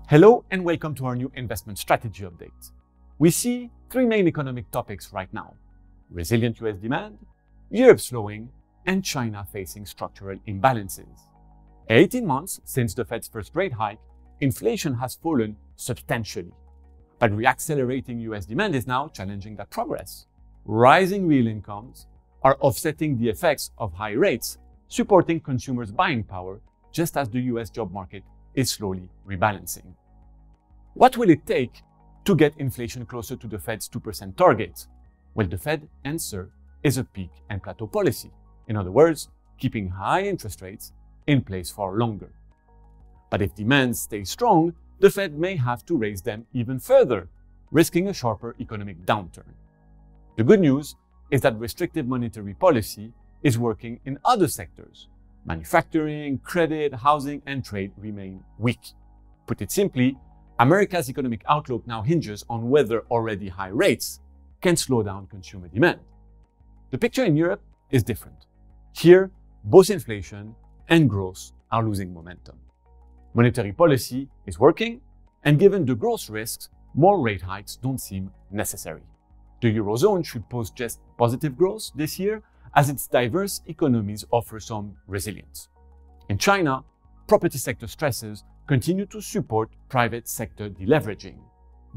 Hello and welcome to our new investment strategy update. We see three main economic topics right now: resilient US demand, Europe slowing, and China facing structural imbalances. 18 months since the Fed's first rate hike, inflation has fallen substantially. But reaccelerating US demand is now challenging that progress. Rising real incomes are offsetting the effects of high rates, supporting consumers' buying power, just as the US job market is slowly rebalancing. What will it take to get inflation closer to the Fed's 2% target? Well, the Fed answer is a peak and plateau policy. In other words, keeping high interest rates in place for longer. But if demand stays strong, the Fed may have to raise them even further, risking a sharper economic downturn. The good news is that restrictive monetary policy is working in other sectors. Manufacturing, credit, housing, and trade remain weak. Put it simply, America's economic outlook now hinges on whether already high rates can slow down consumer demand. The picture in Europe is different. Here, both inflation and growth are losing momentum. Monetary policy is working, and given the growth risks, more rate hikes don't seem necessary. The Eurozone should post just positive growth this year, as its diverse economies offer some resilience. In China, property sector stresses continue to support private sector deleveraging.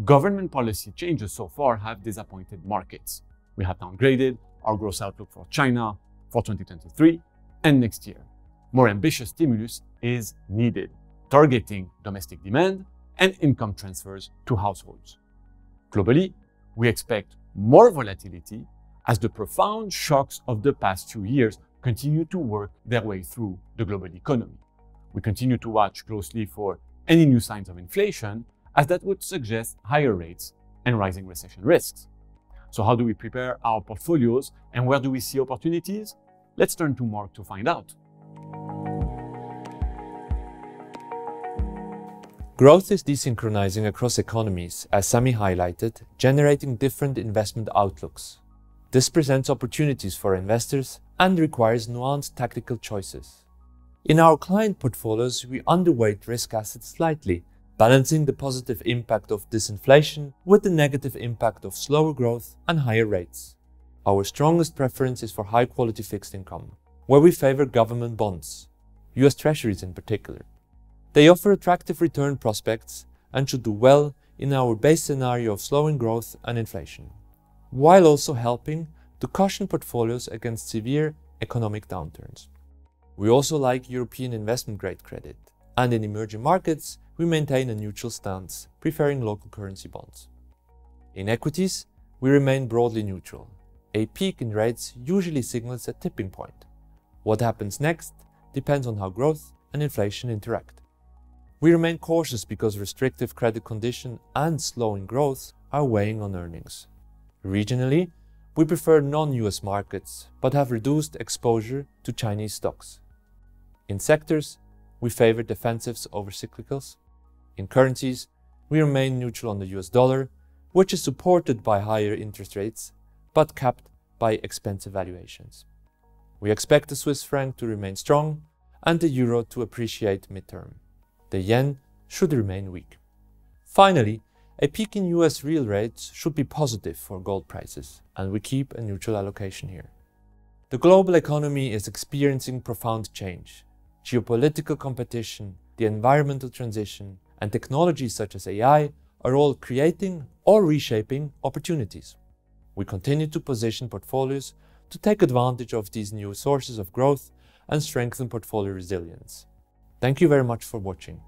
Government policy changes so far have disappointed markets. We have downgraded our growth outlook for China for 2023 and next year. More ambitious stimulus is needed, targeting domestic demand and income transfers to households. Globally, we expect more volatility as the profound shocks of the past few years continue to work their way through the global economy. We continue to watch closely for any new signs of inflation, as that would suggest higher rates and rising recession risks. So how do we prepare our portfolios and where do we see opportunities? Let's turn to Mark to find out. Growth is desynchronizing across economies, as Sami highlighted, generating different investment outlooks. This presents opportunities for investors and requires nuanced tactical choices. In our client portfolios, we underweight risk assets slightly, balancing the positive impact of disinflation with the negative impact of slower growth and higher rates. Our strongest preference is for high-quality fixed income, where we favor government bonds, US Treasuries in particular. They offer attractive return prospects and should do well in our base scenario of slowing growth and inflation, while also helping to cushion portfolios against severe economic downturns. We also like European investment-grade credit, and in emerging markets, we maintain a neutral stance, preferring local currency bonds. In equities, we remain broadly neutral. A peak in rates usually signals a tipping point. What happens next depends on how growth and inflation interact. We remain cautious because restrictive credit conditions and slowing growth are weighing on earnings. Regionally, we prefer non-US markets, but have reduced exposure to Chinese stocks. In sectors, we favor defensives over cyclicals. In currencies, we remain neutral on the US dollar, which is supported by higher interest rates, but capped by expensive valuations. We expect the Swiss franc to remain strong and the euro to appreciate midterm. The yen should remain weak. Finally, a peak in US real rates should be positive for gold prices, and we keep a neutral allocation here. The global economy is experiencing profound change. Geopolitical competition, the environmental transition, and technologies such as AI are all creating or reshaping opportunities. We continue to position portfolios to take advantage of these new sources of growth and strengthen portfolio resilience. Thank you very much for watching.